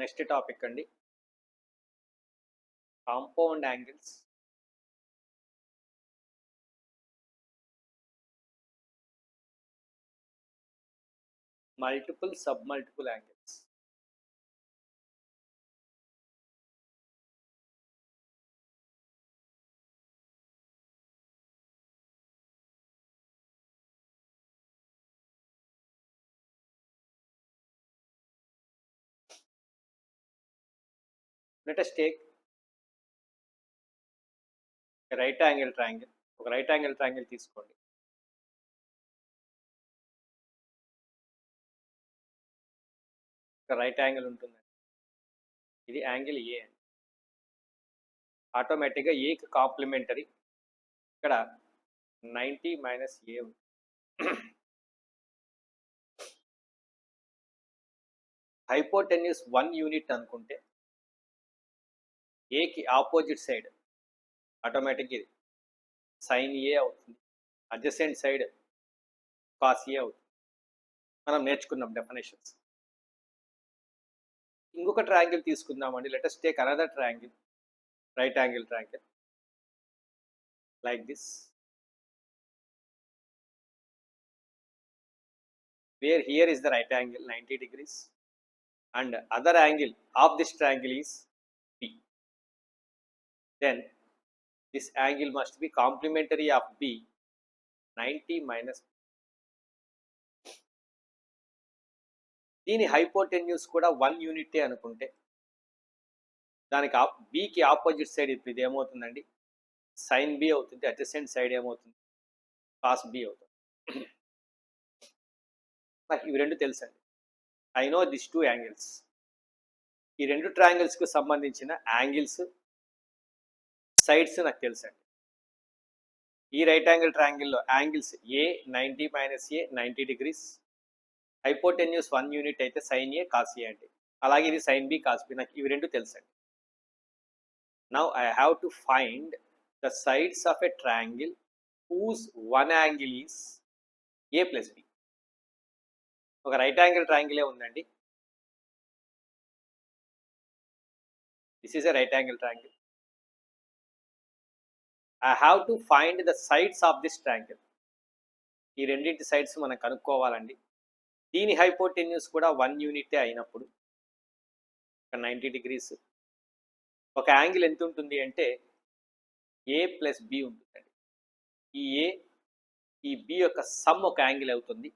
Next topic అండి compound angles, multiple sub multiple angles. Let us take right angle triangle. ఒక right angle triangle తీసుకోండి. ఒక right angle ఉంటుంది. ఇది angle ఏ అండి. ఆటోమేటిక్గా ఏకి కాంప్లిమెంటరీ ఇక్కడ 90 మైనస్ ఏ ఉంది. హైపోటెన్యూస్ 1 యూనిట్ అనుకుంటే ఏకి ఆపోజిట్ సైడ్ ఆటోమేటిక్ ఇది సైన్ ఏ అవుతుంది, అడ్జసెంట్ సైడ్ కాస్ ఏ అవుతుంది. మనం నేర్చుకున్నాం డెఫినేషన్స్. ఇంకొక ట్రయాంగిల్ తీసుకుందామండి. Let us take another triangle, right angle triangle like this, where here is the right angle 90 degrees and other angle of this triangle is B. Then this angle must be complementary of B, 90 minus. దీని hypotenuse కూడా 1 యూనిటే అనుకుంటే దానికి బీకి opposite side ఇప్పుడు ఇది ఏమవుతుందండి, sign B అవుతుంది. Adjacent side ఏమవుతుంది, కాస్ బి అవుతుంది. నాకు ఇవి రెండు తెలుసండి. I know this two angles. ఈ రెండు ట్రయాంగిల్స్కి సంబంధించిన యాంగిల్స్, సైడ్స్ నాకు తెలుసండి. ఈ రైట్ యాంగిల్ ట్రయాంగిల్లో యాంగిల్స్ ఏ 90 మైనస్ ఏ 90 డిగ్రీస్, హైపోటెన్యూస్ 1 యూనిట్ అయితే సైన్ ఏ కాస్ ఏ అండి. అలాగే ఇది సైన్ బి కాస్ బి. నాకు ఇవి రెండు తెలుసండి. Now I have to find the sides of a triangle whose one angle is a plus b. ఒక right angle ట్రయాంగిలే ఉందండి. This is a right angle triangle. I have to find the sides of this triangle. ఈ రెండింటి sides మనం కనుక్కోవాలండి. దీని hypotenuse కూడా 1 యూనిటే అయినప్పుడు 90 degrees. ఒక angle ఎంత ఉంటుంది అంటే ఏ ప్లస్ బి ఉంటుందండి. ఈ ఏ ఈ బి యొక్క సమ్ ఒక యాంగిల్ అవుతుంది.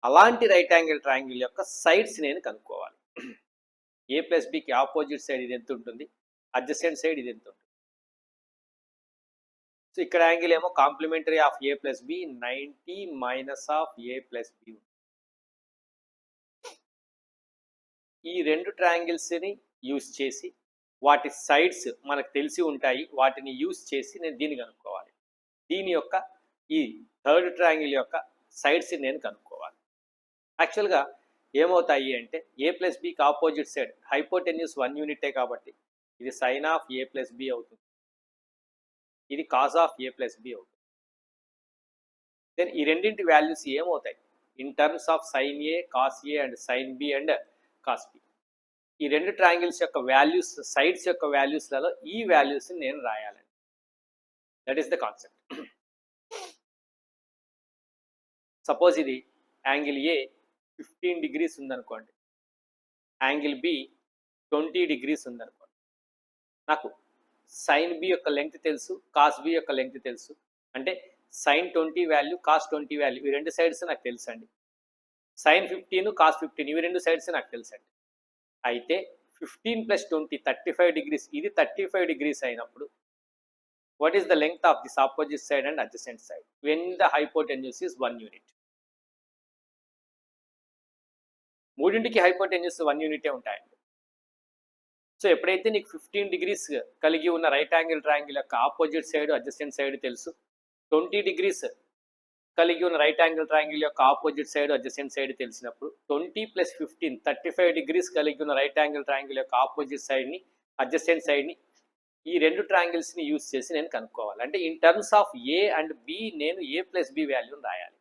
అలాంటి రైట్ యాంగిల్ ట్రయాంగిల్ యొక్క సైడ్స్ నేను కనుక్కోవాలి. ఏ ప్లస్ బికి ఆపోజిట్ సైడ్ ఇది ఎంత ఉంటుంది, అడ్జసెంట్ సైడ్ ఇది ఎంత ఉంటుంది. సో ఇక్కడ యాంగిల్ ఏమో complementary of A plus B 90 minus of A plus B. ఈ రెండు ట్రయాంగిల్స్ని యూజ్ చేసి వాటి సైడ్స్ మనకు తెలిసి ఉంటాయి. వాటిని యూజ్ చేసి నేను దీన్ని కనుక్కోవాలి. దీని యొక్క ఈ థర్డ్ ట్రయాంగిల్ యొక్క సైడ్స్ నేను కనుక్కోవాలి. యాక్చువల్గా ఏమవుతాయి అంటే ఏ ప్లస్ బికి ఆపోజిట్ సైడ్ హైపోటెన్యూస్ 1 యూనిటే కాబట్టి ఇది sine of A plus B అవుతుంది, ఇది cos of A plus B అవుతుంది. దెన్ ఈ రెండింటి వాల్యూస్ ఏమవుతాయి in terms of sine A, cos A and sine B and cos B. ఈ రెండు ట్రయాంగిల్స్ యొక్క వాల్యూస్, సైడ్స్ యొక్క వాల్యూస్లలో ఈ వాల్యూస్ని నేను రాయాలండి. That is the concept. Suppose ఇది యాంగిల్ ఏ 15 డిగ్రీస్ ఉందనుకోండి, యాంగిల్ బి 20 డిగ్రీస్ ఉందనుకోండి. నాకు సైన్ బి యొక్క లెంగ్త్ తెలుసు, కాస్ బి యొక్క లెంగ్త్ తెలుసు. అంటే సైన్ 20 వాల్యూ, కాస్ 20 వాల్యూ, ఈ రెండు సైడ్స్ నాకు తెలుసండి. సైన్ 15, కాస్ 15 ఇవి రెండు సైడ్స్ నాకు తెలుసండి. అయితే 15 ప్లస్ 20 35 డిగ్రీస్. ఇది 35 డిగ్రీస్ అయినప్పుడు what is the length of this opposite side and adjacent side when the hypotenuse is 1 unit. మూడింటికి హైపోటెన్యూస్ 1 యూనిటే ఉంటాయండి. సో ఎప్పుడైతే నీకు 15 డిగ్రీస్ కలిగి ఉన్న రైట్ యాంగిల్ ట్రయాంగిల్ యొక్క ఆపోజిట్ సైడ్, అడ్జసెంట్ సైడ్ తెలుసు, 20 డిగ్రీస్ కలిగి ఉన్న రైట్ యాంగిల్ ట్రయాంగిల్ యొక్క ఆపోజిట్ సైడ్, అడ్జసెంట్ సైడ్ తెలిసినప్పుడు 20 ప్లస్ 15 35 డిగ్రీస్ కలిగి ఉన్న రైట్ యాంగిల్ ట్రయాంగిల్ యొక్క ఆపోజిట్ సైడ్ని, అడ్జసెంట్ సైడ్ని, ఈ రెండు ట్రయాంగిల్స్ని యూజ్ చేసి నేను కనుక్కోవాలి. అంటే in terms of A and B నేను ఏ ప్లస్ బి వాల్యూని రాయాలి.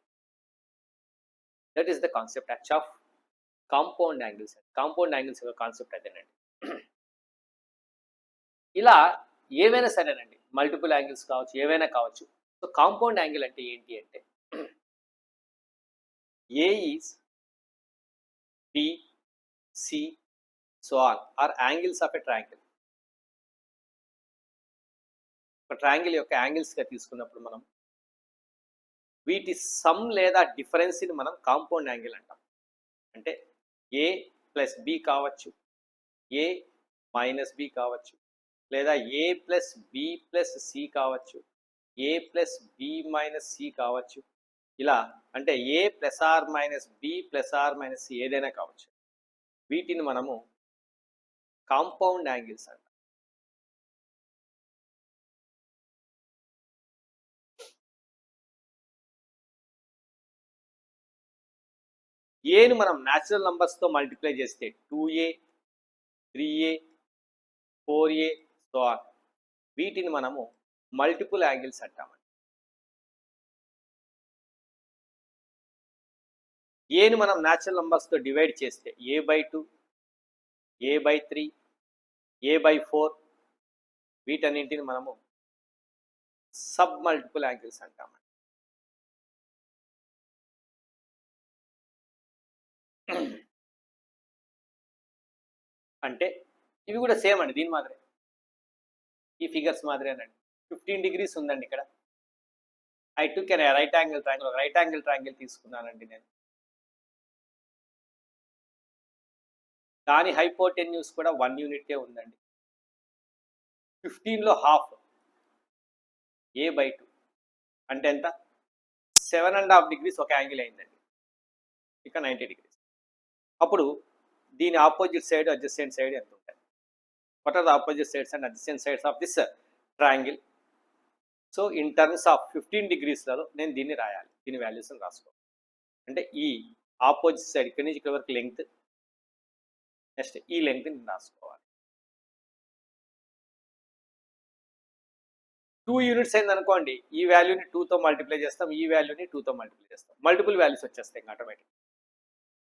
That is the concept of compound angles. Compound angles యొక్క కాన్సెప్ట్ అదేనండి. ఇలా ఏవైనా సరేనండి. మల్టిపుల్ యాంగిల్స్ కావచ్చు, ఏవైనా కావచ్చు. సో, కాంపౌండ్ యాంగిల్ అంటే ఏంటి అంటే A is B, C so on are angles of a triangle. ఒక ట్రయాంగిల్ యొక్క యాంగిల్స్‌గా తీసుకున్నప్పుడు మనం వీటి సమ్ లేదా డిఫరెన్స్‌ని మనం కాంపౌండ్ యాంగిల్ అంటాం. అంటే ఏ ప్లస్ బి కావచ్చు, ఏ మైనస్ బి కావచ్చు, లేదా A plus B plus C కావచ్చు, A plus B minus C కావచ్చు. ఇలా అంటే A plus or minus B plus or minus C ఏదైనా కావచ్చు. వీటిని మనము కాంపౌండ్ యాంగిల్స్ అంటాం. ఏని మనం న్యాచురల్ నంబర్స్తో మల్టిప్లై చేస్తే 2a, 3a, 4a so on వీటిని మనము మల్టిపుల్ యాంగిల్స్ అంటామండి. ఏని మనం న్యాచురల్ నంబర్స్తో డివైడ్ చేస్తే a/2, a/3, a/4 వీటన్నింటిని మనము సబ్ మల్టిపుల్ యాంగిల్స్ అంటామండి. అంటే ఇవి కూడా సేమ్ అండి, దీని మాదిరే, ఈ ఫిగర్స్ మాదిరేనండి. 15 degrees ఉందండి ఇక్కడ. I took a right angle triangle, ఒక రైట్ యాంగిల్ ట్రయాంగిల్ తీసుకున్నానండి నేను. దాని హైపోటెన్యూస్ కూడా 1 యూనిటే ఉందండి. 15లో హాఫ్ a/2 అంటే ఎంత? 7.5 degrees ఒక యాంగిల్ అయిందండి. ఇక 90 degrees. అప్పుడు దీని ఆపోజిట్ సైడ్, అడ్జసెంట్ సైడ్ ఎంత ఉంటాయి? What are the opposite sides and adjacent sides of this triangle? So in terms of 15 degreesలలో నేను దీన్ని రాయాలి, దీని వాల్యూస్ని రాసుకోవాలి. అంటే ఈ ఆపోజిట్ సైడ్ ఇక్కడి నుంచి ఇక్కడ వరకు లెంగ్త్, నెక్స్ట్ ఈ లెంగ్త్ నేను రాసుకోవాలి. 2 యూనిట్స్ అయింది అనుకోండి, ఈ వాల్యూని 2తో మల్టిప్లై చేస్తాం, ఈ వాల్యూని 2తో మల్టిప్లై చేస్తాం, మల్టిపుల్ వాల్యూస్ వచ్చేస్తాయి ఆటోమేటిక్.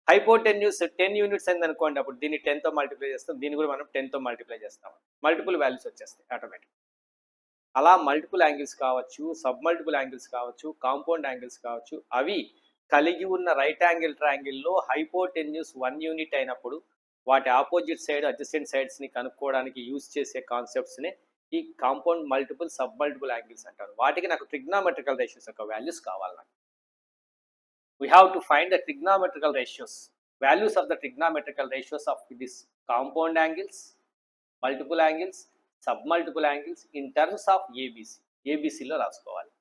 హైపోటెన్యూస్ 10 యూనిట్స్ అయింది అనుకోండి, అప్పుడు దీన్ని 10తో మల్టిప్లై చేస్తాం, దీన్ని కూడా మనం 10తో మల్టిప్లై చేస్తాం, మల్టిపుల్ వాల్యూస్ వచ్చేస్తాయి ఆటోమేటిక్. అలా మల్టిపుల్ యాంగిల్స్ కావచ్చు, సబ్ మల్టిపుల్ యాంగిల్స్ కావచ్చు, కాంపౌండ్ యాంగిల్స్ కావచ్చు, అవి కలిగి ఉన్న రైట్ యాంగిల్ ట్రయాంగిల్లో హైపోటెన్యూస్ 1 యూనిట్ అయినప్పుడు వాటి ఆపోజిట్ సైడ్, అడ్జసెంట్ సైడ్స్ని కనుక్కోవడానికి యూజ్ చేసే కాన్సెప్ట్స్ని ఈ compound multiple, sub multiple angles అంటారు. వాటికి నాకు ట్రిగ్నామెట్రికల్ రేషియోస్ యొక్క వాల్యూస్ కావాలి. నాకు we have to find the trigonometrical ratios, values of the trigonometrical ratios of this compound angles, multiple angles, submultiple angles in terms of ABC. ABC లో రాసుకోవాలి.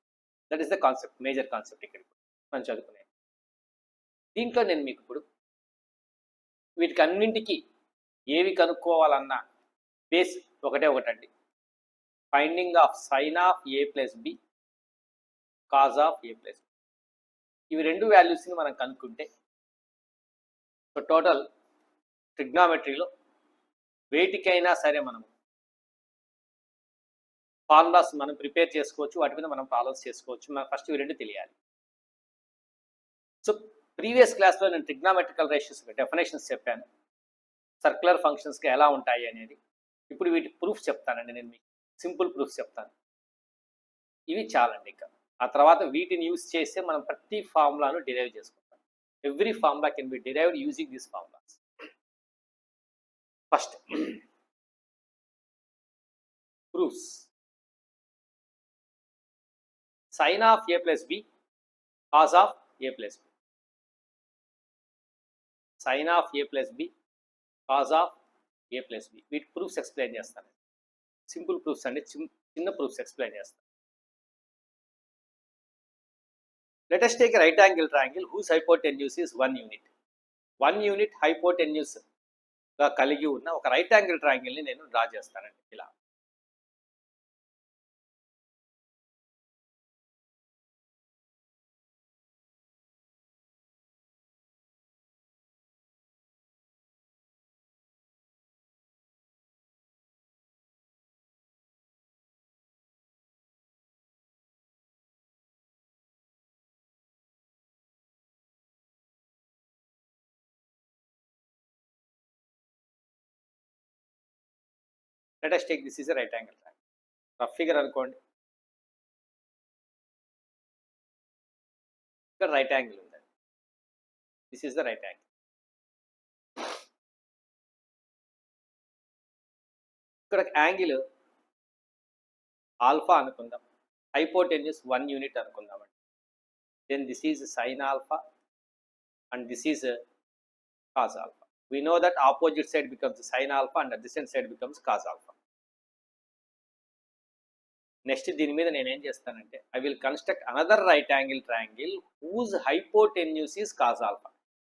That is the concept, major concept ఇక్కడ మనం చదువుకునేది. దీంట్లో నేను మీకు ఇప్పుడు వీటికి అన్నింటికి ఏవి కనుక్కోవాలన్నా బేస్ ఒకటండి. Finding of sine of a plus B, cos of a plus B. ఇవి రెండు వాల్యూస్ని మనం కనుక్కుంటే సో టోటల్ ట్రిగ్నామెట్రీలో వేటికైనా సరే మనం ఫార్ములాస్ మనం ప్రిపేర్ చేసుకోవచ్చు, వాటి మీద మనం ప్రాబ్లమ్స్ చేసుకోవచ్చు. మనకు ఫస్ట్ ఇవి రెండు తెలియాలి. సో ప్రీవియస్ క్లాస్లో నేను ట్రిగ్నామెట్రికల్ రేషియోస్ డెఫినేషన్స్ చెప్పాను, సర్క్యులర్ ఫంక్షన్స్కి ఎలా ఉంటాయి అనేది. ఇప్పుడు వీటి ప్రూఫ్స్ చెప్తానండి, నేను మీకు సింపుల్ ప్రూఫ్స్ చెప్తాను. ఇవి చాలండి. ఇంకా ఆ తర్వాత వీటిని యూజ్ చేస్తే మనం ప్రతి ఫార్ములాను డిరైవ్ చేసుకుంటాం. Every formula can be derived using this formulas. First proofs. Sine of a plus B, cos of a plus B. Sine of a plus B, cos of a plus B. వీటి proofs explain చేస్తాను. Simple proofs అండి, చిన్న proofs explain చేస్తాను. Let us take a right angle triangle whose hypotenuse is 1 unit. 1 unit hypotenuse గా కలిగి ఉన్న ఒక right angle ట్రయాంగిల్ని నేను డ్రా చేస్తానండి ఇలా. Let us take this is a right angle triangle. Rough figure అనుకోండి. ఇక్కడ రైట్ యాంగిల్ ఉందండి. This is the right angle. ఇక్కడ యాంగిల్ ఆల్ఫా అనుకుందాం. హైపోటెన్యూస్ 1 యూనిట్ అనుకుందామండి. Then this is sine alpha and this is cos alpha. We know that opposite side becomes sin alpha and adjacent side becomes cos alpha. Next దీని మీద నేను ఏం చేస్తానంటే I will construct another right angle triangle whose hypotenuse is cos alpha.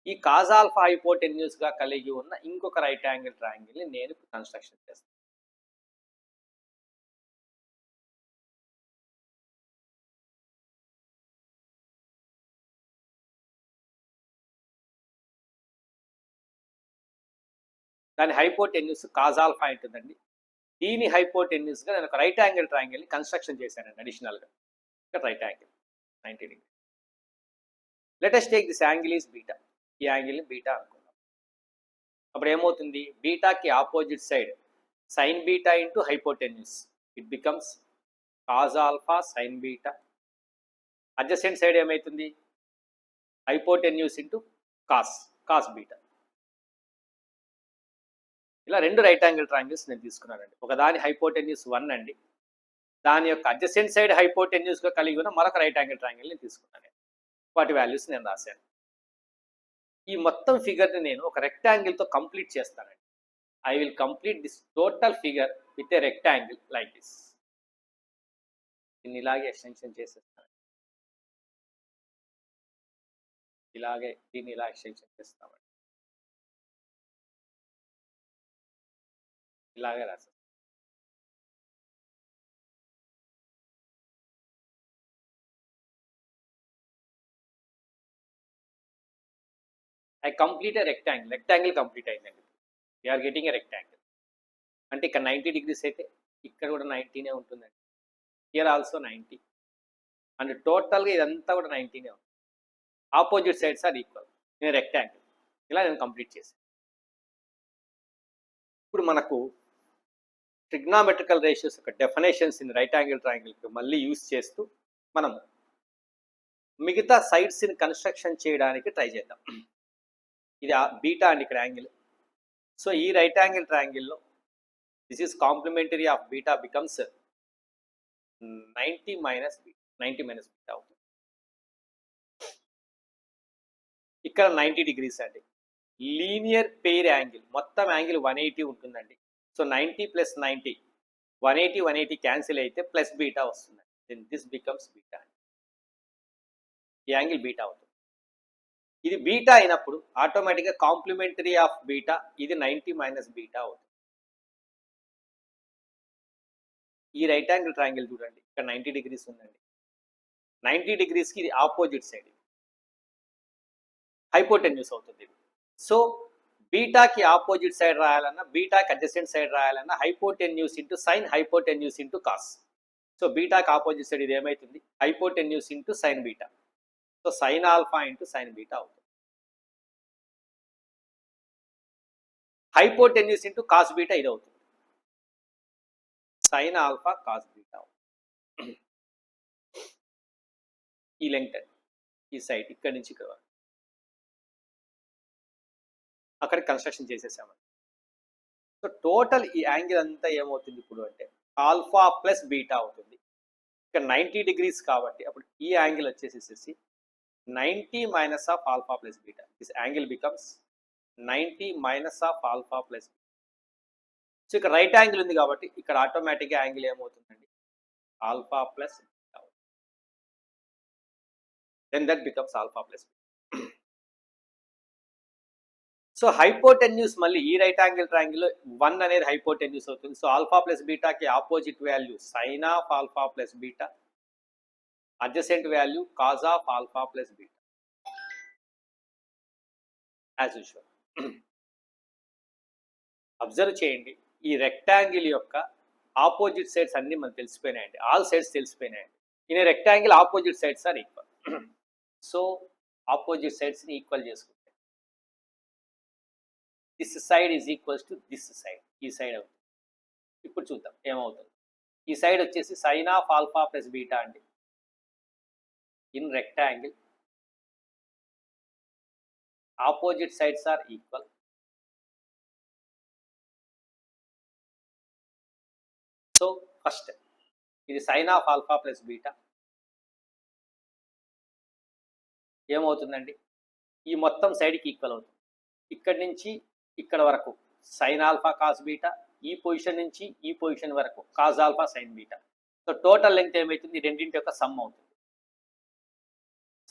ఈ cos alpha hypotenuse గా కలిగి ఉన్న ఇంకొక రైట్ యాంగిల్ ట్రయాంగిల్ ని నేను కన్స్ట్రక్షన్ చేస్తాను. దాని హైపోటెన్యూస్ కాస్ ఆల్ఫా ఉంటుందండి. దీని హైపోటెన్యూస్ గా నేను ఒక రైట్ యాంగిల్ ట్రయాంగిల్ ని కన్స్ట్రక్షన్ చేశానండి అడిషనల్ గా. ఇక్కడ right angle 90 degree. Let us take this angle is beta. ఈ యాంగిల్ ని బీటా అనుకుందాం. అప్పుడు ఏమవుతుంది, బీటాకి opposite side sine beta into hypotenuse, it becomes cos alpha sine beta. Adjacent side ఏమవుతుంది, హైపోటెన్యూస్ ఇంటూ కాస్ బీటా. ఇలా రెండు రైట్ యాంగిల్ ట్రయాంగిల్స్ నేను తీసుకున్నానండి. ఒక దాని హైపోటెన్యూస్ 1 అండి, దాని యొక్క అడ్జసెంట్ సైడ్ హైపోటెన్యూస్ గా కలిగి ఉన్న మరొక రైట్ యాంగిల్ ట్రయాంగిల్ ని తీసుకున్నాను. వాటి వాల్యూస్ నేను రాశాను. ఈ మొత్తం ఫిగర్ ని నేను ఒక రెక్టాంగిల్ తో కంప్లీట్ చేస్తానండి. I will complete this total figure with a rectangle like this. దీన్ని ఇలాగే ఎక్స్టెన్షన్ చేసేస్తాను. ఇలాగే దీన్ని ఇలా ఎక్స్టెన్షన్ చేస్తామండి. ఇలాగే రాస్తాం. I complete a rectangle complete అయిందండి. We are getting a rectangle. అంటే ఇక్కడ 90 డిగ్రీస్ అయితే ఇక్కడ కూడా 90నే ఉంటుందండి. హియర్ ఆల్సో 90 అండ్ టోటల్గా ఇదంతా కూడా 90నే ఉంటుంది. Opposite sides are equal in a rectangle. ఇలా నేను కంప్లీట్ చేశాను. ఇప్పుడు మనకు ట్రిగ్నామెట్రికల్ రేషియోస్ యొక్క డెఫినేషన్స్ ఇన్ రైట్ యాంగిల్ ట్రయాంగిల్కి మళ్ళీ యూజ్ చేస్తూ మనం మిగతా సైడ్స్ని కన్స్ట్రక్షన్ చేయడానికి ట్రై చేద్దాం. ఇది బీటా అండి ఇక్కడ యాంగిల్. సో ఈ రైట్ యాంగిల్ ట్రయాంగిల్లో this is complementary of beta becomes 90 minus beta అవుతుంది. ఇక్కడ 90 డిగ్రీస్ అండి. లీనియర్ పెయిర్ యాంగిల్, మొత్తం యాంగిల్ 180 ఉంటుందండి. సో 90 ప్లస్ 90 180 క్యాన్సిల్ అయితే ప్లస్ బీటా వస్తుంది. Then this becomes beta. ఈ యాంగిల్ బీటా అవుతుంది. ఇది బీటా అయినప్పుడు ఆటోమేటిక్గా కాంప్లిమెంటరీ ఆఫ్ బీటా ఇది 90 మైనస్ బీటా అవుతుంది. ఈ రైట్ యాంగిల్ ట్రయాంగిల్ చూడండి, ఇక్కడ 90 డిగ్రీస్ ఉందండి. 90 డిగ్రీస్కి ఇది ఆపోజిట్ సైడ్ హైపోటెన్యూస్ అవుతుంది. సో బీటాకి ఆపోజిట్ సైడ్ రాయాలన్నా, బీటాకి అడ్జసెంట్ సైడ్ రాయాలన్నా hypotenuse into sine, hypotenuse into cos. So బీటాకి ఆపోజిట్ సైడ్ ఇది ఏమవుతుంది, hypotenuse into sine beta. So sine alpha into sine beta అవుతుంది. హైపోటెన్యూస్ ఇంటూ కాస్ బీటా ఇది అవుతుంది, సైన్ ఆల్ఫా కాస్ బీటా అవుతుంది. ఈ లెంగ్త్ ఈ సైడ్ ఇక్కడి నుంచి ఇక్కడ వరకు అక్కడ కన్స్ట్రక్షన్ చేసేసామండి. సో టోటల్ ఈ యాంగిల్ అంతా ఏమవుతుంది ఇప్పుడు అంటే ఆల్ఫా ప్లస్ బీటా అవుతుంది. ఇక్కడ 90 డిగ్రీస్ కాబట్టి అప్పుడు ఈ యాంగిల్ వచ్చేసేసి 90 minus of alpha plus beta. This angle becomes 90 minus of alpha plus. So ఇక్కడ రైట్ యాంగిల్ ఉంది కాబట్టి ఇక్కడ ఆటోమేటిక్గా యాంగిల్ ఏమవుతుందండి, ఆల్ఫా ప్లస్ బీటా అవుతుంది. Then that becomes alpha plus. So hypotenuse మళ్ళీ ఈ రైట్ యాంగిల్ ట్రయాంగిల్ 1 అనేది హైపోటెన్యూస్ అవుతుంది. సో ఆల్ఫా ప్లస్ బీటాకి opposite value sine of alpha plus beta, adjacent value cos of alpha plus beta as usual. Observe చేయండి, ఈ rectangle యొక్క opposite sides అన్ని మనకు తెలిసిపోయినాయండి. ఆల్ సైడ్స్ తెలిసిపోయినాయండి. In rectangle opposite sides are equal. So opposite సైడ్స్ని equal చేసుకుంటాం. This side is equals to this side, ఈ సైడ్ అవుతుంది. ఇప్పుడు చూద్దాం ఏమవుతుంది. ఈ సైడ్ వచ్చేసి sine of alpha plus beta అండి in rectangle. Opposite sides are equal. So first ఇది sine of alpha plus beta ఏమవుతుందండి, ఈ మొత్తం సైడ్కి ఈక్వల్ అవుతుంది. ఇక్కడి నుంచి ఇక్కడ వరకు సైన్ ఆల్ఫా కాస్ బీటా, ఈ పొజిషన్ నుంచి ఈ పొజిషన్ వరకు cos alpha sine beta. So total length ఏమవుతుంది, ఈ రెండింటి యొక్క సమ్ అవుతుంది.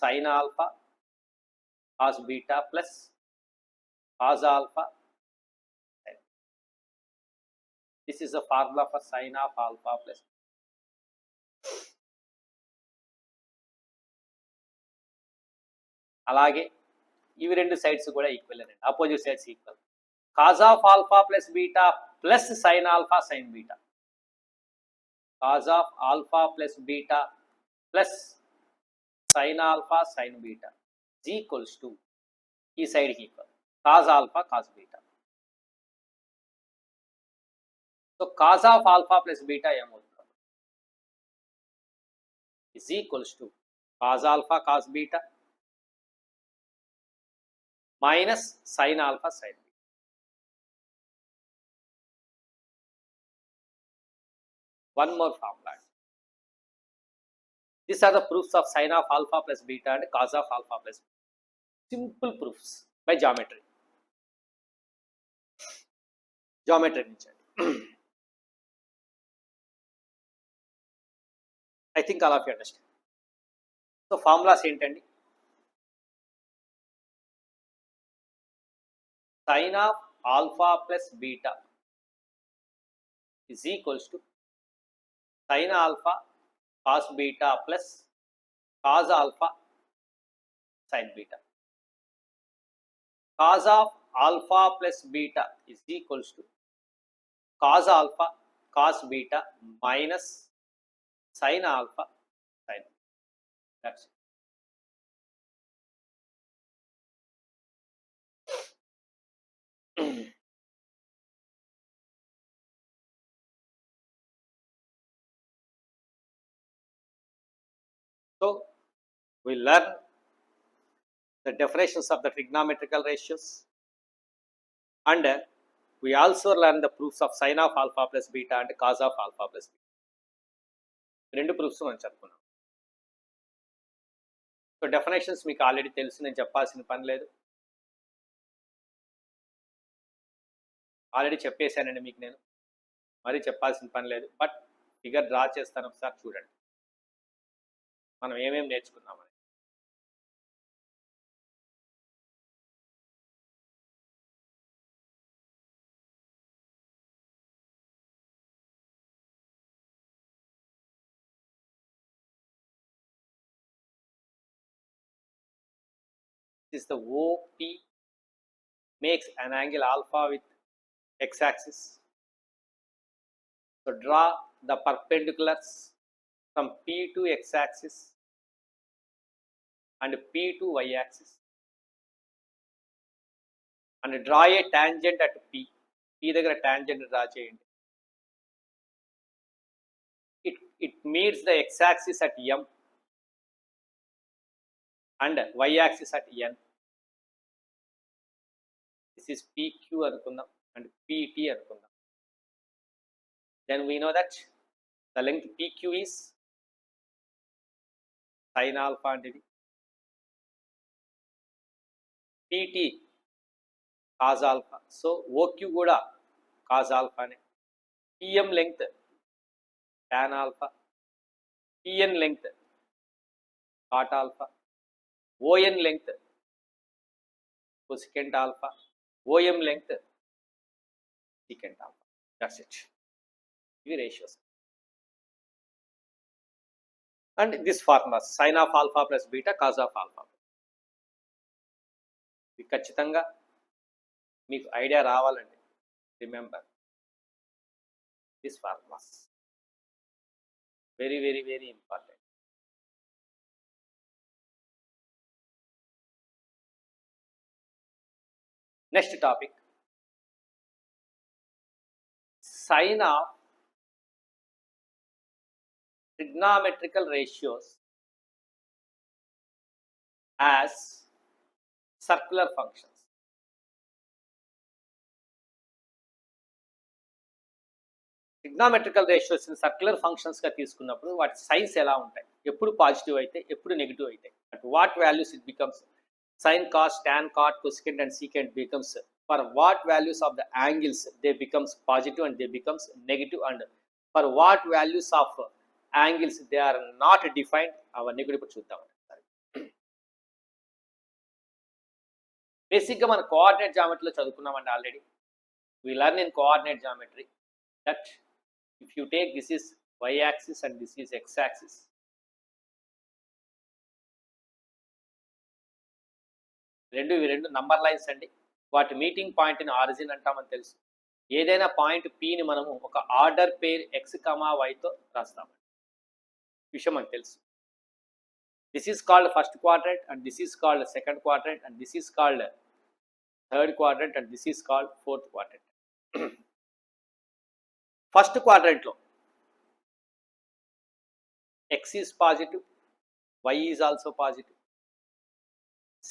Sine alpha cos beta plus cos alpha. This is the formula for sine of alpha plus. అలాగే ఇవి రెండు సైడ్స్ కూడా ఈక్వల్ అండి, opposite sides equal. Cos of alpha plus beta plus sine alpha sine beta. Cos of alpha plus beta plus sine alpha sine beta equals to ఈ సైడ్కి equal cos alpha cos beta. So cos of alpha plus beta ఏమవుతుంది, is equals to cos alpha cos beta minus sin alpha sin beta. One more formula. These are the proofs of sin of alpha plus beta and cos of alpha plus beta. Simple proofs by geometry. Geometry నుంచండి. I think all of you understand. So formulas ఏంటండి, sin of alpha plus beta is equals to sin alpha cos beta plus cos alpha sin beta. Cos of alpha plus beta is equals to cos alpha cos beta minus sin alpha sin beta. That's it. So we learn the definitions of the trigonometrical ratios, and we also learn the proofs of sin of alpha plus beta and cos of alpha plus beta. రెండు proofs మనం చెప్పుకున్నాం. So definitions మీకు already తెలుసు, నేను చెప్పాల్సిన పని లేదు, already చెప్పేశానండి మీకు, నేను మరీ చెప్పాల్సిన పని లేదు. బట్ ఫిగర్ డ్రా చేస్తాను, ఒకసారి చూడండి మనం ఏమేమి నేర్చుకున్నామని. This is the OP makes an angle alpha with x-axis. So draw the perpendiculars from P to x-axis and P to y-axis, and draw a tangent at P. P దగ్గర tangent draw చేయండి. It meets the x-axis at M and y-axis at N. This is PQ అనుకుందాం and PT అనుకుందాం. Then we know that the length PQ is sin alpha and ఇది PT cos alpha. So OQ కూడా cos alpha నే. PM length tan alpha, PN length cot alpha, ON length cosecant alpha, OM length secant alpha. That's it. ఇవి ratios. And this formula sin of alpha plus beta cos of alpha. ఇది ఖచ్చితంగా మీకు idea రావాలండి. Remember this formulas, very very very important. Next topic, sine of trigonometrical ratios as circular functions. Trigonometrical ratios circular functions గా తీసుకున్నప్పుడు వాటి science ఎలా ఉంటాయి, ఎప్పుడు పాజిటివ్ అయితే ఎప్పుడు నెగిటివ్ అయితే, at what values it becomes sin cos tan cot cosecant and secant becomes for what values of the angles they becomes positive and they becomes negative, and for what values of angles they are not defined. అవన్నీ కూడా ఇప్పుడు చూద్దాం. బేసిక్గా మనం coordinate జామెట్రీలో చదువుకున్నామండి already. we learn in coordinate geometry that if you take this is y axis and this is x axis, రెండు number lines అండి. వాటి మీటింగ్ పాయింట్ని ఆరిజిన్ అంటామని తెలుసు. ఏదైనా పాయింట్ పీని మనము ఒక ఆర్డర్ పేర్ ఎక్స్ కమా వైతో రాస్తామండి, విషయం మనకు తెలుసు. This is called first quadrant and this is called second quadrant and this is called third quadrant and this is called fourth quadrant. First క్వాడ్రంట్లో X is positive, Y is also positive.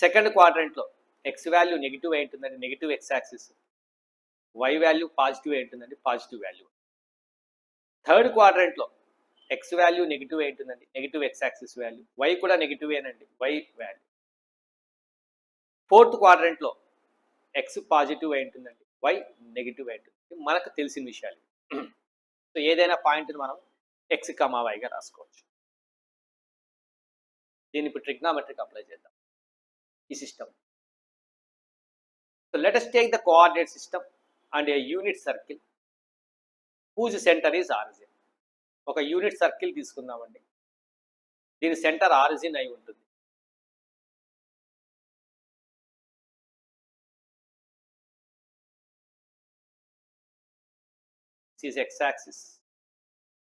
Second క్వాడ్రంట్లో X value negative అయి ఉంటుందండి, negative X axis. Y value positive అయి ఉంటుందండి, positive value. Third క్వాడ్రంట్లో X value negative అయి ఉంటుందండి, negative X axis value. Y కూడా నెగిటివేనండి, Y value. Fourth క్వాడ్రంట్లో X positive అయి ఉంటుందండి, వై నెగిటివ్ అయి ఉంటుంది. మనకు తెలిసిన విషయాలు. సో ఏదైనా పాయింట్ని మనం ఎక్స్ కమా వైగా రాసుకోవచ్చు. దీన్ని ఇప్పుడు ట్రిగ్నామెట్రీకి అప్లై చేద్దాం ఈ system. So let us take the coordinate system and a unit circle whose center is origin. ఒక యూనిట్ సర్కిల్ తీసుకుందామండి, దీని సెంటర్ ఆరిజిన్ అయి ఉంటుంది. This is X axis.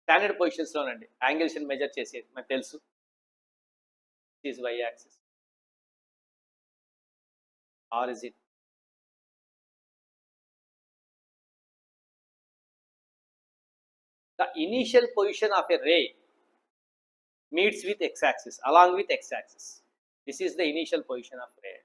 Standard పొజిషన్స్లోనండి యాంగిల్స్ని మెజర్ చేసేది మనకు తెలుసు. This is Y axis, origin. The initial position of a ray meets with x-axis, along with x-axis. This is the initial position of ray.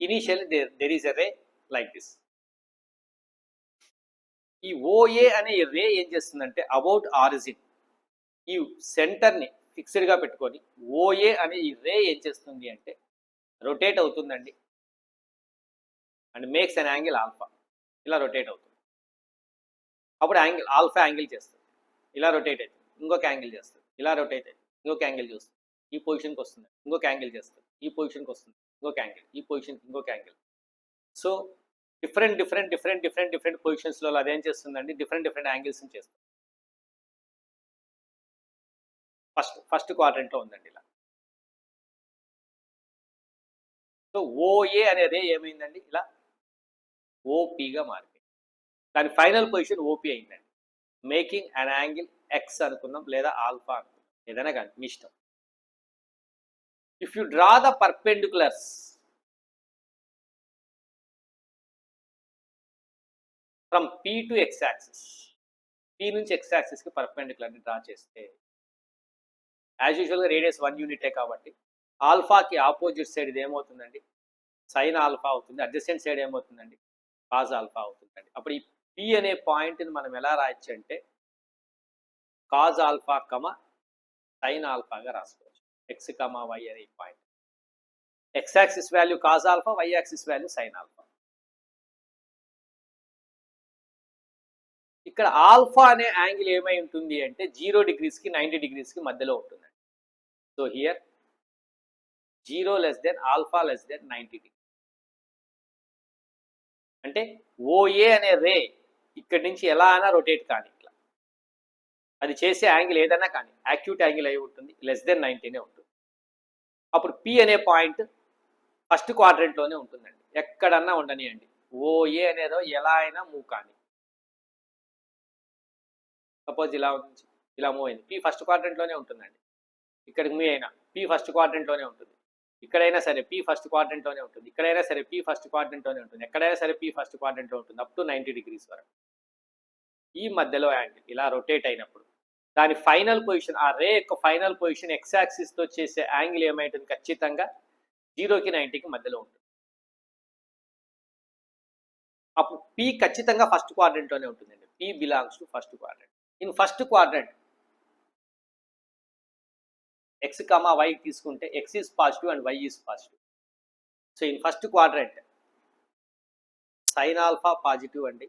Initially there is a ray like this. ఈ OA అనే రే ఏం చేస్తుందంటే about origin, ఈ సెంటర్ని ఫిక్స్డ్గా పెట్టుకొని OA అనే ఈ రే ఏం చేస్తుంది అంటే రొటేట్ అవుతుందండి and makes an angle alpha. ఇలా రొటేట్ అవుతుంది. అప్పుడు యాంగిల్ ఆల్ఫా యాంగిల్ చేస్తుంది, ఇలా రొటేట్ అవుతుంది. ఇంకొక యాంగిల్ చేస్తుంది, ఇలా రొటేట్ అవుతుంది. ఇంకొక యాంగిల్ చూస్తుంది, ఈ పొజిషన్కి వస్తుంది. ఇంకొక యాంగిల్ చేస్తుంది, ఈ పొజిషన్కి వస్తుంది. ఇంకొక యాంగిల్, ఈ పొజిషన్కి ఇంకొక యాంగిల్. సో డిఫరెంట్ పొజిషన్స్లో అదేం చేస్తుందండి, డిఫరెంట్ యాంగిల్స్ని చేస్తుంది. ఫస్ట్ క్వాడ్రంట్లో ఉందండి ఇలా. సో ఓఏ అనే రే ఏమైందండి, ఇలా ఓపీగా మారిపోయింది. దాని ఫైనల్ పొజిషన్ ఓపీ అయిందండి. మేకింగ్ అన్ యాంగిల్ ఎక్స్ అనుకుందాం లేదా ఆల్ఫా అనుకుందాం, ఏదైనా కానీ మీ ఇష్టం. If you draw the perpendiculars from P to X axis, P నుంచి ఎక్స్ యాక్సిస్కి పర్పెండిక్యులర్ని డ్రా చేస్తే యాజ్ యూజువల్గా రేడియస్ 1 యూనిటే కాబట్టి ఆల్ఫాకి ఆపోజిట్ సైడ్ ఇది ఏమవుతుందండి, సైన్ ఆల్ఫా అవుతుంది. అడ్జసెంట్ సైడ్ ఏమవుతుందండి, కాజ్ ఆల్ఫా అవుతుందండి. అప్పుడు ఈ పీ అనే పాయింట్ని మనం ఎలా రాయొచ్చు అంటే కాజ్ ఆల్ఫా కమ సైన్ ఆల్ఫాగా రాసుకోవచ్చు. ఎక్స్ కమా వై అనే point. X axis value cos alpha, Y axis value sine alpha. ఇక్కడ ఆల్ఫా అనే యాంగిల్ ఏమై ఉంటుంది అంటే 0 degreesకి 90 degreesకి మధ్యలో ఉంటుందండి. So here 0 less than alpha less than 90 degree. అంటే ఓఏ అనే రే ఇక్కడి నుంచి ఎలా అయినా రొటేట్ కానీ ఇట్లా అది చేసే యాంగిల్ ఏదైనా కానీ యాక్యూట్ యాంగిల్ అయి ఉంటుంది, లెస్ దెన్ 90నే ఉంటుంది. అప్పుడు పి అనే పాయింట్ ఫస్ట్ క్వాడ్రంట్లోనే ఉంటుందండి, ఎక్కడన్నా ఉండనియండి. ఓఏ అనేదో ఎలా అయినా మూవ్ కానీ. సపోజ్ ఇలా ఉంది, ఇలా మూవ్ అయింది, పి ఫస్ట్ క్వాడ్రంట్లోనే ఉంటుందండి. ఇక్కడికి మీ అయినా పీ ఫస్ట్ క్వాడ్రంట్లోనే ఉంటుంది, ఇక్కడైనా సరే పీ ఫస్ట్ క్వాడ్రంట్లోనే ఉంటుంది, ఇక్కడైనా సరే పీ ఫస్ట్ క్వాడ్రంట్లోనే ఉంటుంది, ఎక్కడైనా సరే పీ ఫస్ట్ క్వాడ్రంట్లో ఉంటుంది అప్ టు 90 degrees వరకు. ఈ మధ్యలో యాంగిల్ ఇలా రొటేట్ అయినప్పుడు దాని ఫైనల్ పొజిషన్, ఆ రే యొక్క ఫైనల్ పొజిషన్ ఎక్స్ యాక్సిస్తో చేసే యాంగిల్ ఏమైంటుంది, ఖచ్చితంగా 0కి 90కి మధ్యలో ఉంటుంది. అప్పుడు పీ ఖచ్చితంగా ఫస్ట్ క్వాడ్రంట్లోనే ఉంటుందండి. P belongs to first quadrant. In first quadrant X comma Y తీసుకుంటే X is positive and Y is positive. So in first quadrant sine alpha positive అండి,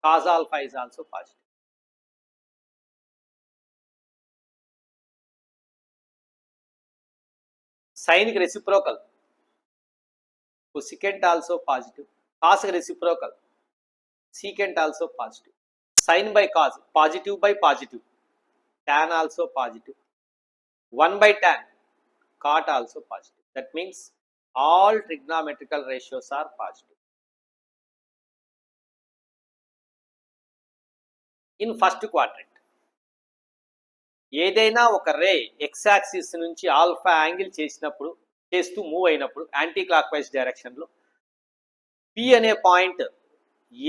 cos alpha is also positive. సైన్కి reciprocal, cosecant also positive, cos reciprocal, secant also positive, sin by cos positive by positive, tan also positive, 1 by tan cot also positive. That means all trigonometrical ratios are positive. In first quadrant ఏదైనా ఒక రే X axis నుంచి alpha angle చేస్తూ move అయినప్పుడు anti clock wise డైరెక్షన్లో P అనే point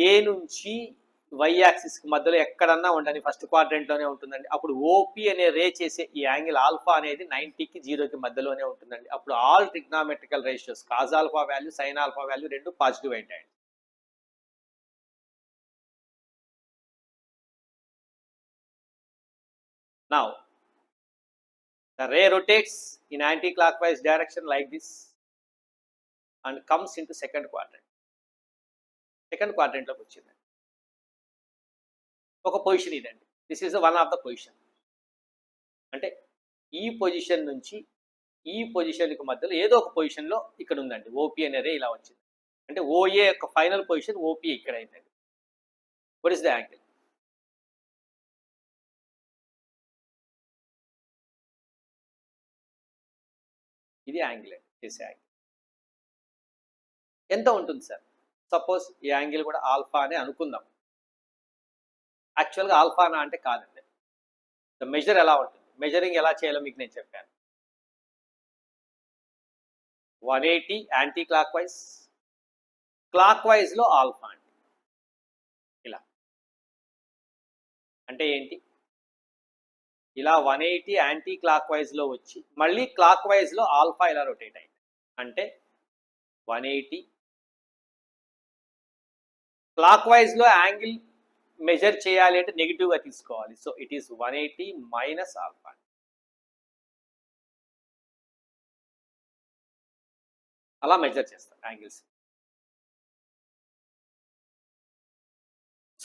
ఏ నుంచి why యాక్సిస్కి మధ్యలో ఎక్కడన్నా ఉండని ఫస్ట్ క్వాడ్రంట్లోనే ఉంటుందండి. అప్పుడు ఓపి అనే రే చేసే ఈ యాంగిల్ ఆల్ఫా అనేది 90కి 0కి మధ్యలోనే ఉంటుందండి. అప్పుడు all trigonometrical ratios cos alpha value sine alpha value రెండు పాజిటివ్ అయింటాయండి. Now the ray rotates in anti-clockwise direction like this and comes into second quadrant. Second క్వాడ్రంట్లోకి వచ్చింది ఒక పొజిషన్ ఇదండి. This is one of the position. అంటే ఈ position నుంచి ఈ పొజిషన్కి మధ్యలో ఏదో ఒక పొజిషన్లో ఇక్కడ ఉందండి ఓపీ అనే రే ఇలా వచ్చింది. అంటే ఓఏ యొక్క ఫైనల్ పొజిషన్ ఓపీ ఇక్కడ అయిందండి. What is the angle? ఇది యాంగిల్ అండి, చేసే యాంగిల్ ఎంత ఉంటుంది సార్? సపోజ్ ఈ యాంగిల్ కూడా ఆల్ఫా అని అనుకుందాం. యాక్చువల్గా ఆల్ఫానా అంటే కాదండి. ద మెజర్ ఎలా ఉంటుంది, మెజరింగ్ ఎలా చేయాలో మీకు నేను చెప్పాను. 180 యాంటీ క్లాక్ వైజ్, క్లాక్ వైజ్లో ఆల్ఫా అండి. ఇలా అంటే ఏంటి, ఇలా 180 యాంటీ క్లాక్ వైజ్లో వచ్చి మళ్ళీ క్లాక్ వైజ్లో ఆల్ఫా ఇలా రొటేట్ అయింది. అంటే 180 క్లాక్ వైజ్లో యాంగిల్ మెజర్ చేయాలి అంటే నెగిటివ్గా తీసుకోవాలి. So it is 180 minus alpha. అలా మెజర్ చేస్తారు యాంగిల్స్.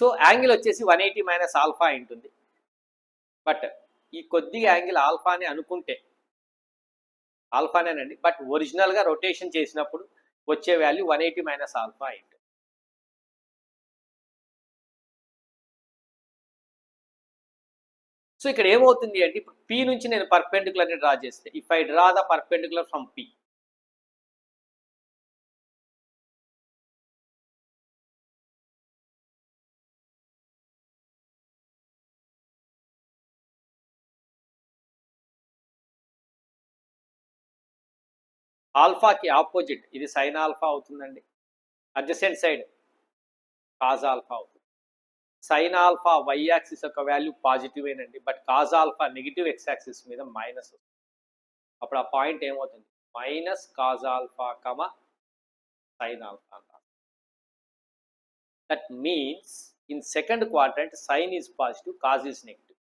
సో యాంగిల్ వచ్చేసి 180 మైనస్ ఆల్ఫా ఉంటుంది. బట్ ఈ కొద్దిగా యాంగిల్ ఆల్ఫానే అనుకుంటే ఆల్ఫానేనండి, బట్ ఒరిజినల్గా రొటేషన్ చేసినప్పుడు వచ్చే వాల్యూ 180 మైనస్ ఆల్ఫా అయింది. సో ఇక్కడ ఏమవుతుంది అంటే ఇప్పుడు పి నుంచి నేను పర్పెండిక్యులర్ని డ్రా చేస్తే, if I draw the perpendicular from P, ఆల్ఫాకి ఆపోజిట్ ఇది సైన్ ఆల్ఫా అవుతుందండి, అడ్జసెంట్ సైడ్ కాజ్ ఆల్ఫా అవుతుంది. సైన్ ఆల్ఫా వై యాక్సిస్ యొక్క వాల్యూ పాజిటివ్ ఏనండి, but cos alpha negative X axis మీద మైనస్ వస్తుంది. అప్పుడు ఆ పాయింట్ ఏమవుతుంది, minus cos alpha comma sine alpha. That means in second quadrant sign is positive, cos is negative.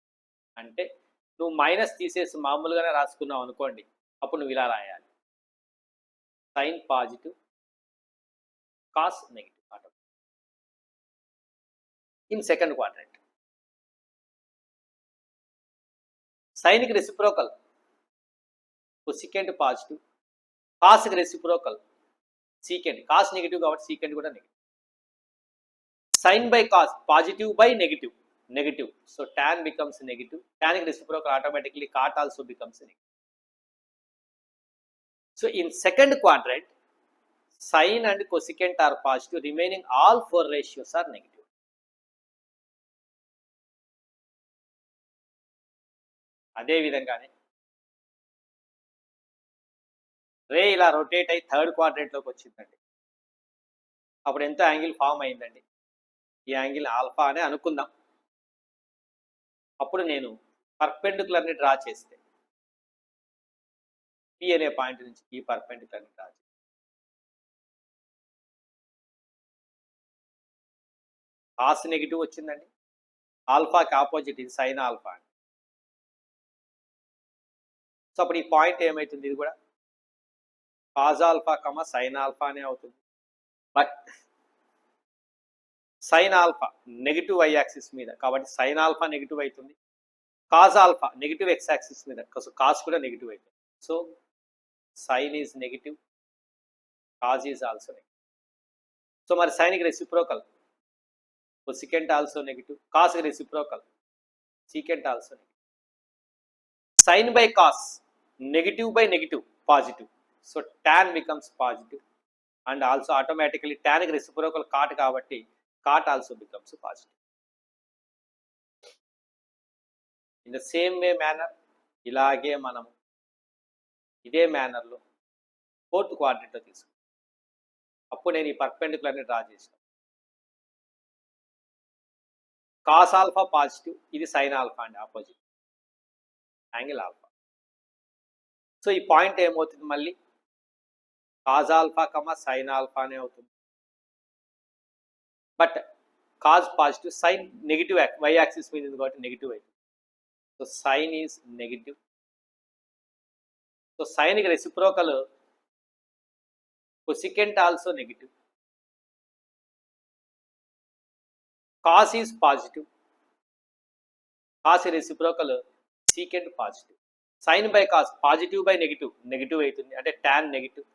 అంటే నువ్వు minus తీసేసి మామూలుగానే రాసుకున్నావు అనుకోండి, అప్పుడు నువ్వు ఇలా రాయాలి, sine positive cos negative. In second quadrant సైన్కి రెసిప్రోకల్ కొసికెంట్ పాజిటివ్, కాస్కి రెసిప్రోకల్ సీకెంట్, కాస్ నెగిటివ్ కాబట్టి సీకెంట్ కూడా negative. Sine by cos positive by negative, negative. So tan becomes negative, tan కి reciprocal automatically cot also becomes negative. So in second quadrant sin and cosecant are positive, remaining all four ratios are negative. అదే విధంగానే రే ఇలా rotate అయ్యి third క్వాడ్రెంట్లోకి వచ్చిందండి. అప్పుడు ఎంత angle form అయిందండి? ఈ యాంగిల్ ఆల్ఫా అని అనుకుందాం. అప్పుడు నేను పర్పెండిక్యులర్ని డ్రా చేస్తే పి అనే పాయింట్ నుంచి ఈ పర్పెండిక్యులర్ని డ్రా చేస్తే కాస్ నెగిటివ్ వచ్చిందండి. ఆల్ఫాకి ఆపోజిట్ ఇది సైన్ ఆల్ఫా అండి. సో అప్పుడు ఈ పాయింట్ ఏమవుతుంది? ఇది కూడా cos alpha comma sine alpha అనే అవుతుంది. But sine alpha negative Y axis మీద, కాబట్టి సైన్ ఆల్ఫా నెగిటివ్ అవుతుంది. Cos alpha negative X axis మీద, కాస్ కూడా నెగిటివ్ అవుతుంది. So sine is negative, cos is also negative. So మరి సైన్కి రెసిప్రోకల్ కొసికెంట్ ఆల్సో నెగిటివ్, కాస్కి reciprocal secant also negative. Sine by cos negative by negative positive. So tan becomes positive and also automatically tan కి reciprocal cot కాబట్టి cot also becomes positive. In the same way manner ఇలాగే మనం ఇదే మేనర్లో fourth క్వాడ్రంట్లో తీసుకుంటాం. అప్పుడు నేను ఈ పర్పెండిక్యులర్ని డ్రా చేసాను. కాస్ ఆల్ఫా పాజిటివ్, ఇది సైన్ ఆల్ఫా అండి, ఆపోజిట్ యాంగిల్ ఆల్ఫా. సో ఈ పాయింట్ ఏమవుతుంది? మళ్ళీ కాజ్ ఆల్ఫా కమా సైన్ ఆల్ఫానే అవుతుంది. But cos positive, sine negative Y axis మీద ఉంది కాబట్టి నెగిటివ్ అవుతుంది. So sine is negative. So సైన్కి reciprocal cosecant also negative. Cos is positive, cos reciprocal secant positive. Sine by cos positive by negative negative అవుతుంది, అంటే tan negative,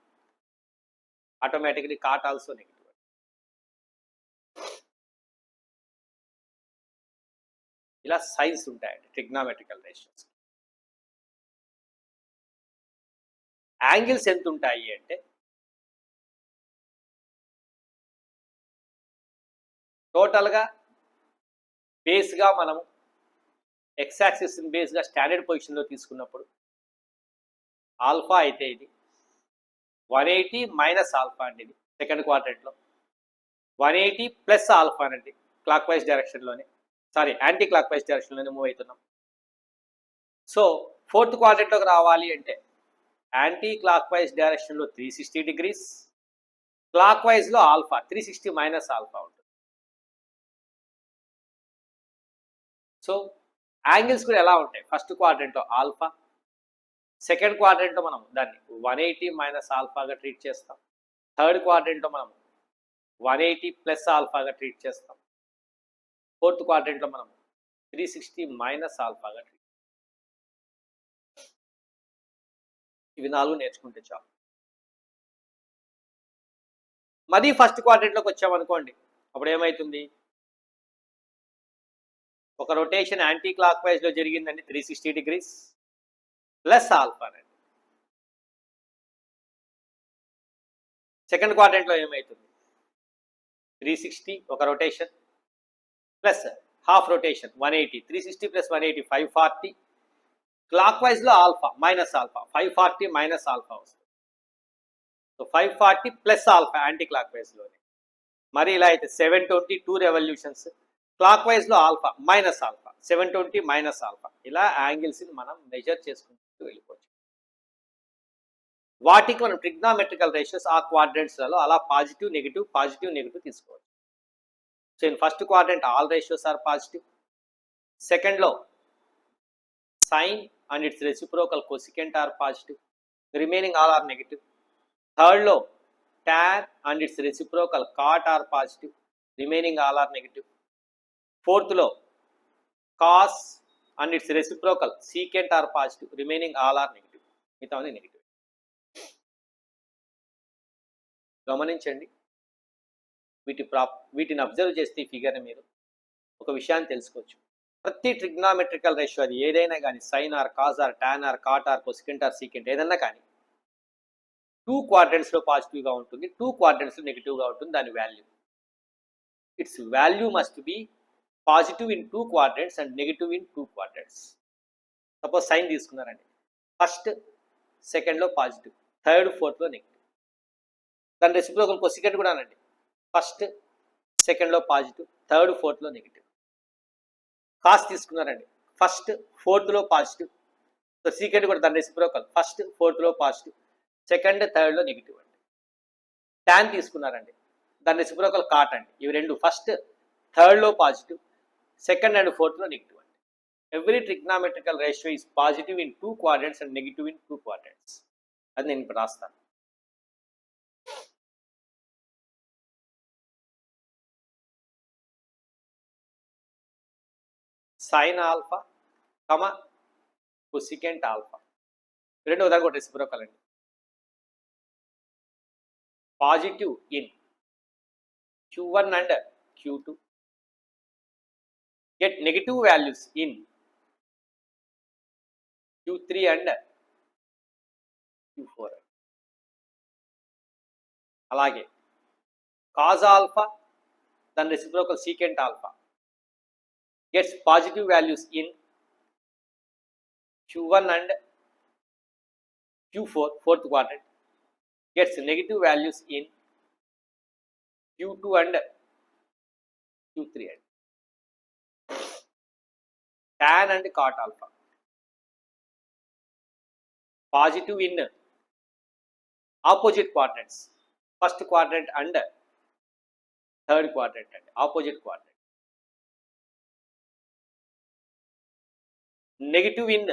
automatically cot also negative. ఇలా science ఉంటాయండి ట్రిగ్నామెట్రికల్ ratios. Angles ఎంత ఉంటాయి అంటే టోటల్గా బేస్గా మనము ఎక్స్ యాక్సిస్ని బేస్గా స్టాండర్డ్ పొజిషన్లో తీసుకున్నప్పుడు ఆల్ఫా అయితే ఇది 180 మైనస్ ఆల్ఫా అండి, ఇది సెకండ్ క్వాడ్రంట్లో. 180 ప్లస్ ఆల్ఫా అండి, క్లాక్ వైజ్ డైరెక్షన్లోనే, సారీ యాంటీ క్లాక్ వైజ్ డైరెక్షన్లోనే మూవ్ అవుతున్నాం. సో ఫోర్త్ క్వాడ్రంట్లోకి రావాలి అంటే యాంటీ క్లాక్ వైజ్ డైరెక్షన్లో 360 డిగ్రీస్, క్లాక్ వైజ్లో ఆల్ఫా 360 మైనస్ ఆల్ఫా ఉంటుంది. సో యాంగిల్స్ కూడా ఎలా ఉంటాయి? ఫస్ట్ క్వాడ్రంట్లో ఆల్ఫా, సెకండ్ క్వాడ్రంట్లో మనం దాన్ని 180 మైనస్ ఆల్ఫాగా ట్రీట్ చేస్తాం. థర్డ్ క్వాడ్రంట్లో మనం 180 ప్లస్ ఆల్ఫాగా ట్రీట్ చేస్తాం. ఫోర్త్ క్వాడ్రంట్లో మనం 360 మైనస్ ఆల్ఫాగా ట్రీట్. ఇవి 4 నేర్చుకుంటే చాలు. మరీ ఫస్ట్ క్వాడ్రంట్లోకి వచ్చామనుకోండి, అప్పుడు ఏమవుతుంది? ఒక రొటేషన్ యాంటీ క్లాక్ వైజ్లో జరిగిందండి 360 డిగ్రీస్ ప్లస్ ఆల్ఫా అండి. సెకండ్ క్వాడ్రంట్లో ఏమవుతుంది? 360 ఒక రొటేషన్ ప్లస్ హాఫ్ రొటేషన్ 180, 360 ప్లస్ 180 540, క్లాక్ వైజ్లో alpha minus alpha 540 minus alpha వస్తుంది. సో 540 ప్లస్ ఆల్ఫా యాంటీ క్లాక్ వైజ్లోనే. మరి ఇలా అయితే 722 రెవల్యూషన్స్, క్లాక్ వైజ్లో alpha minus alpha 720 minus alpha. ఇలా యాంగిల్స్ని మనం మెజర్ చేసుకుంటూ వెళ్ళిపోవచ్చు. వాటికి మనం ట్రిగ్నామెట్రికల్ రేషియోస్ ఆ క్వాడ్రంట్స్లలో అలా పాజిటివ్ నెగిటివ్ తీసుకోవచ్చు. So in first quadrant all ratios are positive, సెకండ్లో sine and its reciprocal cosecant are positive, remaining all are negative. థర్డ్లో tan and its reciprocal cot are positive, remaining all are negative. ఫోర్త్లో cos and its reciprocal secant are positive, remaining all are negative, మిగతా negative. గమనించండి, వీటిని observe చేస్తే ఈ ఫిగర్ని మీరు ఒక విషయాన్ని తెలుసుకోవచ్చు. ప్రతి ట్రిగ్నామెట్రికల్ రేషియో అది ఏదైనా కానీ, sine or cos or tan or cot or cosecant or secant ఏదన్నా కానీ 2 క్వాడ్రంట్స్లో పాజిటివ్గా ఉంటుంది, 2 క్వాడ్రంట్స్లో నెగిటివ్గా ఉంటుంది దాని value. Its value must be positive in 2 quadrants and negative in 2 quadrants. Suppose sine తీసుకున్నారండి, ఫస్ట్ సెకండ్లో పాజిటివ్, థర్డ్ ఫోర్త్లో నెగిటివ్. దాని రెసిప్రోకల్ కొసికెంట్ కూడా అనండి, ఫస్ట్ సెకండ్లో పాజిటివ్, థర్డ్ ఫోర్త్లో నెగిటివ్. కాస్ తీసుకున్నారండి, ఫస్ట్ ఫోర్త్లో పాజిటివ్, సో సీకెంట్ కూడా దాని రెసిప్రోకల్, ఫస్ట్ ఫోర్త్లో పాజిటివ్, సెకండ్ థర్డ్లో నెగిటివ్ అండి. ట్యాన్ తీసుకున్నారండి, దాని రెసిప్రోకల్ కాట్ అండి. ఇవి రెండు ఫస్ట్ థర్డ్లో పాజిటివ్, సెకండ్ అండ్ ఫోర్త్లో నెగిటివ్ అండి. Every trigonometrical ratio is positive in 2 quadrants and negative in 2 quadrants. అది నేను ఇప్పుడు రాస్తాను. సైన్ ఆల్ఫా కొసికెంట్ ఆల్ఫా రెండు ఉదాహరణ కూడా రెసిప్రోకల్ అండి. Positive in Q1 and Q2, get negative values in Q3 and Q4. అలాగే కాజ్ ఆల్ఫా దాని reciprocal secant alpha gets positive values in Q1 and Q4, fourth quadrant, gets negative values in Q2 and Q3. And tan and cot alpha positive in opposite quadrants, first quadrant and third quadrant and opposite quadrant, negative in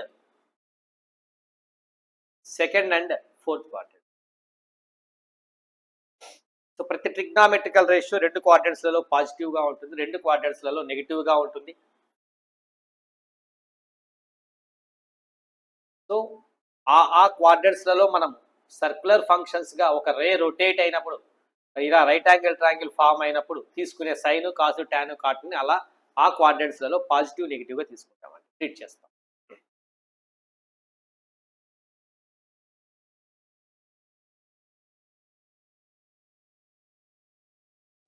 second and fourth quadrant. So ప్రతి ట్రిగ్నామెట్రికల్ ratio రెండు క్వాడ్రంట్స్లలో పాజిటివ్గా ఉంటుంది, రెండు క్వాడ్రంట్స్లలో నెగిటివ్గా ఉంటుంది. So ఆ క్వాడ్రంట్స్లలో మనం circular ఫంక్షన్స్గా ఒక రే రొటేట్ అయినప్పుడు, ఇలా రైట్ యాంగిల్ ట్రయాంగిల్ ఫామ్ అయినప్పుడు తీసుకునే సైన్ కాసు టాన్ కాటుని అలా ఆ క్వాడ్రంట్స్లలో పాజిటివ్ నెగిటివ్గా తీసుకుంటామండి, ట్రీట్ చేస్తాం.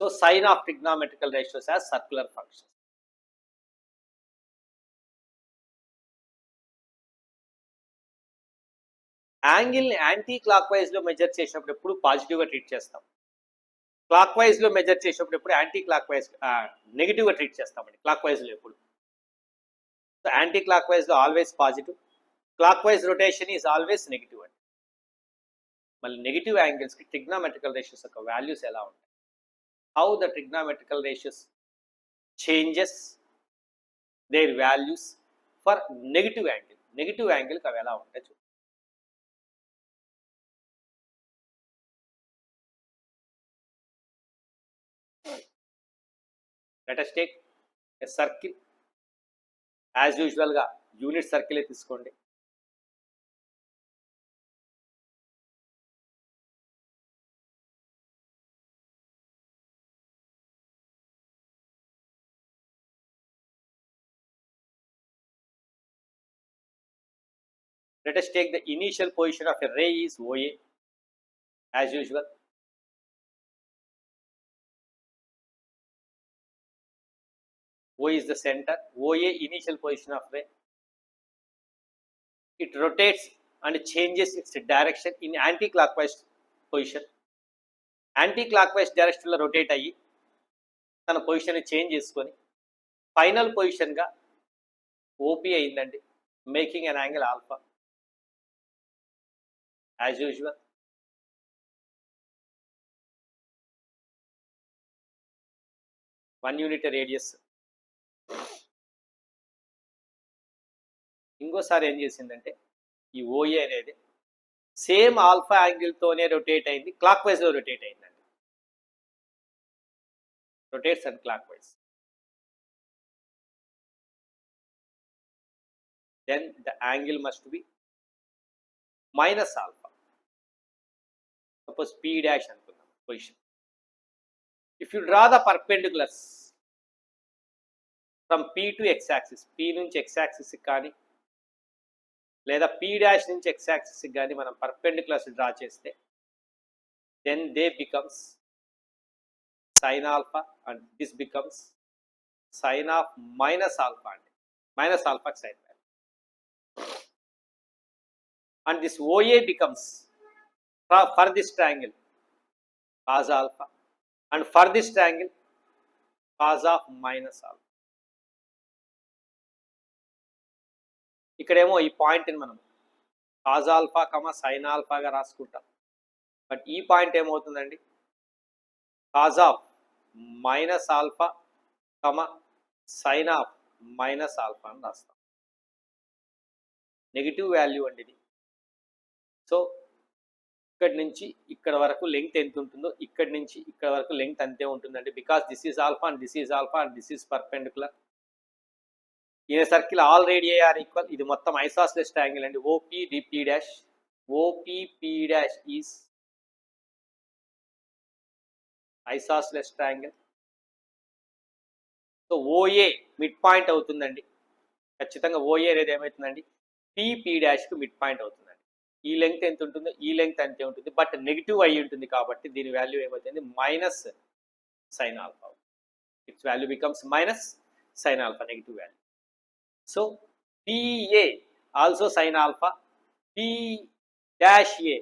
So sine of trigonometrical ratios as circular function. యాంగిల్ని యాంటీ క్లాక్ వైజ్లో మెజర్ చేసినప్పుడు ఎప్పుడు పాజిటివ్గా ట్రీట్ చేస్తాం, క్లాక్ వైజ్లో మెజర్ చేసినప్పుడు ఎప్పుడు యాంటీ క్లాక్ వైజ్ నెగిటివ్గా ట్రీట్ చేస్తామండి. క్లాక్ వైజ్లో ఎప్పుడు, సో యాంటీ క్లాక్ వైజ్లో always positive, clockwise rotation is always negative అండి. మళ్ళీ నెగిటివ్ యాంగిల్స్కి ట్రిగ్నామెట్రికల్ రేషియోస్ యొక్క వాల్యూస్ ఎలా ఉంటాయి, how the trigonometrical ratios changes their values for negative angle, negative యాంగిల్కి అవి ఎలా ఉంటాయి చూడండి. Let us take a circle. As యూజువల్గా యూనిట్ సర్కిలే తీసుకోండి. Let us take the initial position of a ray is OA as usual. O is the center, OA initial position of ray. It rotates and changes its direction in anti-clockwise position. Anti-clockwise direction లో rotate అయ్యి తన position change చేసుకొని final పొజిషన్గా OP అయిందండి, making an angle alpha as usual. 1 unit radius. ఇంకోసారి ఏం చేసిందంటే ఈ OA అనేది సేమ్ ఆల్ఫా యాంగిల్తోనే రొటేట్ అయింది, క్లాక్ వైజ్లో రొటేట్ అయిందండి, rotates and clock wise. then the angle must be minus alpha. Suppose P dash అనుకుందాం position. If you draw the perpendiculars from P to x axis, P నుంచి x axis కానీ లేదా P dash నుంచి x axis కానీ మనం perpendiculars draw చేస్తే then they becomes sin alpha and this becomes sin of minus alpha అండి, minus alpha sin alpha. and this OA becomes for this triangle cos alpha, and for this triangle cos of minus alpha. ఇక్కడేమో ఈ పాయింట్ని మనం cause alpha sign ఆల్ఫాగా రాసుకుంటాం. But ఈ point ఏమవుతుందండి, cos of minus alpha sine of minus alpha అని రాస్తాం. Negative value అండి ఇది. సో ఇక్కడి నుంచి ఇక్కడ వరకు లెంగ్త్ ఎంత ఉంటుందో ఇక్కడి నుంచి ఇక్కడ వరకు లెంగ్త్ అంతే ఉంటుందండి. Because this is alpha and this is alpha and this is perpendicular. In a circle all radii are equal. ఇది మొత్తం isosceles triangle అండి. OP DP dash, OP P dash is isosceles triangle. So OA mid point అవుతుందండి. ఖచ్చితంగా OA అనేది ఏమవుతుందండి, PP డాష్కు mid point అవుతుందండి. ఈ length ఎంత ఉంటుందో ఈ లెంగ్త్ అంతే ఉంటుంది. బట్ నెగిటివ్ అయి ఉంటుంది కాబట్టి దీని వాల్యూ ఏమవుతుంది, minus sine alpha. Its value becomes minus sine alpha, negative value. So PA also sin alpha, P dash A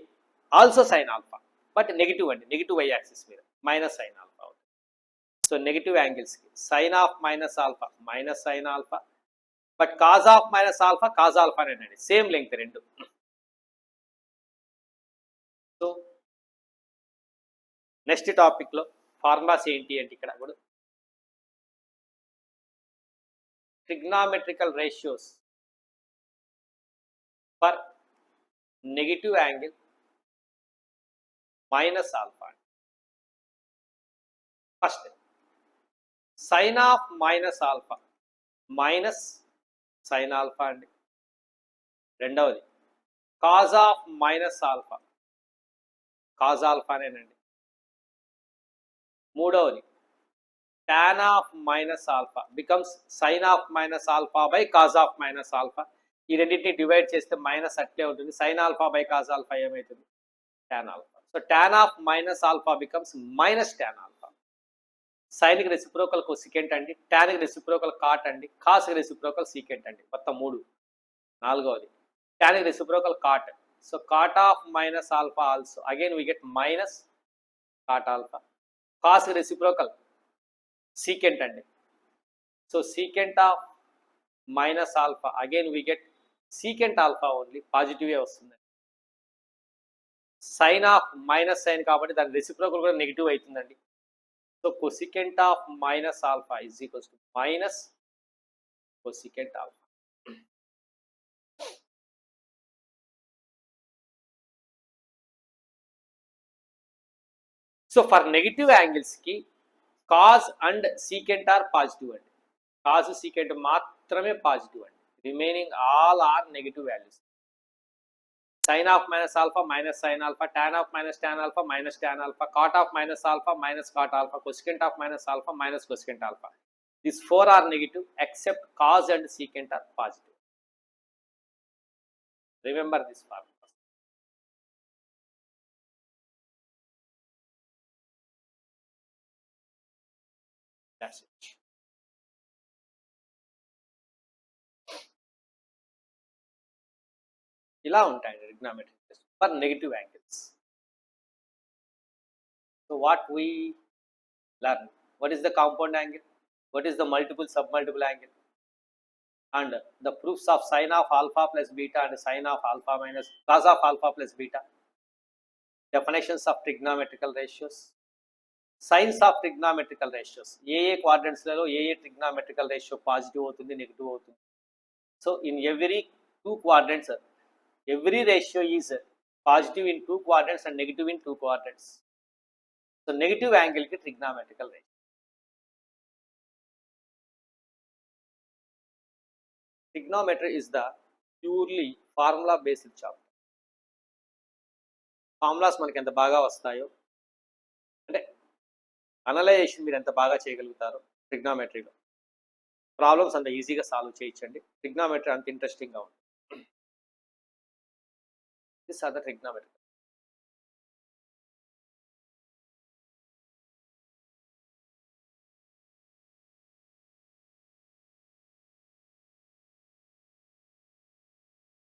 also sin alpha, but negative and negative y axis మీద minus sin alpha అవుతుంది. So negative angles కి sin of minus alpha minus sin alpha, but cos of minus alpha cos alpha అనేది same length రెండు. So next topic లో formulas ఏంటి అంటే ఇక్కడ కూడా trigonometrical ratios for negative angle minus alpha. First, sin of minus alpha minus sin alpha అండి. రెండవది cos of minus alpha cos alpha నేనండి. మూడవది tan of minus alpha becomes sin of minus alpha by cos of minus alpha. ఈ రెండింటిని divide చేస్తే minus అట్లే ఉంటుంది. sin alpha by cos alpha ఏమవుతుంది, tan alpha. So tan of minus alpha becomes minus tan alpha. sin కి reciprocal cosecant అండి, tan కి reciprocal cot అండి, cos కి రెసిప్రోకల్ సీకెంట్ అండి. మొత్తం మూడు. నాలుగవది tan కి reciprocal cot. So cot of minus alpha also again we get minus cot alpha. cos కి రెసిప్రోకల్ secant అండి. So secant of minus alpha again we get secant alpha only, పాజిటివే వస్తుంది. Sine of minus sign కాబట్టి దాని reciprocal కూడా negative అవుతుందండి. So cosecant of minus alpha is equals to minus cosecant alpha. So for negative యాంగిల్స్కి cos and secant are positive అండి. Cos secant మాత్రమే positive అండి. Remaining all are negative values. Sine of minus alpha minus sine alpha, tan of minus tan alpha minus tan alpha, cot of minus alpha minus cot alpha, cosecant of minus alpha minus cosecant alpha. These four are negative except cos and secant are positive. Remember this formula. That's it. ఇలా ఉంటాయి trigonometric test for negative angles. So what we learn, what is the compound angle, what is the multiple submultiple angle, and the proofs of sin of alpha plus beta and sin of alpha minus cos of alpha plus beta, definitions of trigonometrical ratios, signs of trigonometrical ratios, A quadrants లలో ఏ trigonometrical ratio positive అవుతుంది negative అవుతుంది. So in every two quadrants every ratio is positive in two quadrants and negative in two quadrants. So negative angle ki trigonometrical ratio. Trigonometry is the purely formula based chapter. Formulas మనకి ఎంత బాగా వస్తాయో అంటే analysation మీరు ఎంత బాగా చేయగలుగుతారో ట్రిగ్నోమెట్రీలో problems అంత ఈజీగా సాల్వ్ చేయొచ్చండి. ట్రిగ్నోమెట్రీ అంత ఇంట్రెస్టింగ్గా ఉంటుంది. These are the trigonometry.